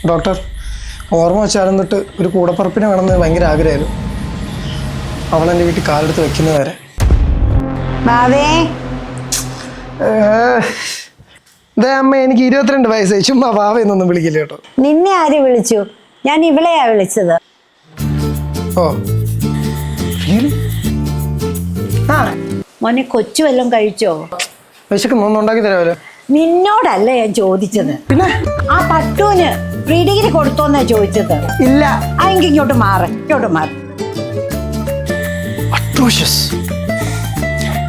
Doctor, ഓർമ്മ വെച്ചാലും തൊട്ട് ഒരു കൂടപ്പറപ്പിനെ വേണമെന്ന് ഭയങ്കര ആഗ്രഹമായിരുന്നു. അവളെൻ്റെ വീട്ടിൽ കാലെടുത്ത് വെക്കുന്നത് വരെ. അതെ അമ്മ, എനിക്ക് 22 വയസ്സായി. ചുമ്മാ വാവ എന്നൊന്നും വിളിക്കില്ല കേട്ടോ. നിന്നെ ആര് വിളിച്ചു? ഞാൻ ഇവളെയാ വിളിച്ചത്. ഓ ആ മോനെ, കൊച്ചു വല്ലതും കഴിച്ചോ? വിശക്കൊന്നും ഉണ്ടാക്കി തരാമല്ലോ. നിന്നോടല്ല ഞാൻ ചോദിച്ചത്, പിന്നെ ആ പട്ടൂന് പ്രീ ഡിഗ്രി കൊടുത്തോന്നാ ചോദിച്ചത്. ഇല്ല. എനിക്ക് ഇങ്ങോട്ട് മാറ്.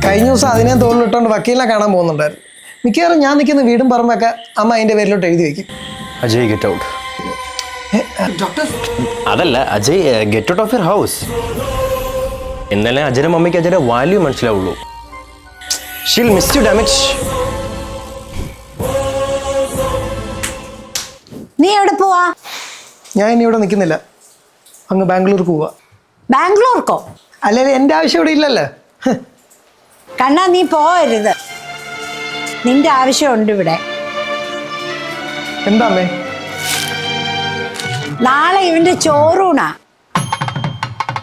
കഴിഞ്ഞ ദിവസം അതിനെ തോളിലിട്ടോണ്ട് വക്കീലിനെ കാണാൻ പോകുന്നുണ്ടായിരുന്നു. മിക്കവാറും ഞാൻ നിൽക്കുന്ന വീടും പറമ്പൊക്കെ അമ്മ അതിന്റെ പേരിലോട്ട് എഴുതി വെക്കും. Ajay get out. ഡോക്ടർ, അതല്ല Ajay, get out of your house. എന്നാലേ അജയുടെ മമ്മിക്ക് അജയുടെ വാല്യൂ മനസ്സിലാവുള്ളൂ. She'll miss you damage. നീ എവിടെ പോവാ? ഞാൻ ഇനി ഇവിടെ നിൽക്കുന്നില്ല. അങ്ങ് ബാംഗ്ലൂർക്ക് പോവാ. ബാംഗ്ലൂർക്കോ? അല്ലെങ്കിൽ എൻ്റെ ആവശ്യം ഇവിടെ ഇല്ലല്ലോ. കണ്ണാ, നീ പോകരുത്. നിന്റെ ആവശ്യമുണ്ട് ഇവിടെ. എന്താ അമ്മേ? നാളെ ഇവന്റെ ചോറൂണാ.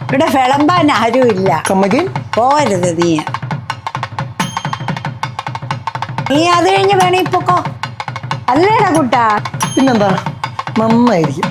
ഇവിടെ വിളമ്പാൻ ആരും ഇല്ല. പോകരുത് നീ. അത് കഴിഞ്ഞ് വേണേ പൊക്കോ. അല്ലേടാ കുട്ടാ? പിന്നെന്താ, നന്നായിരിക്കും.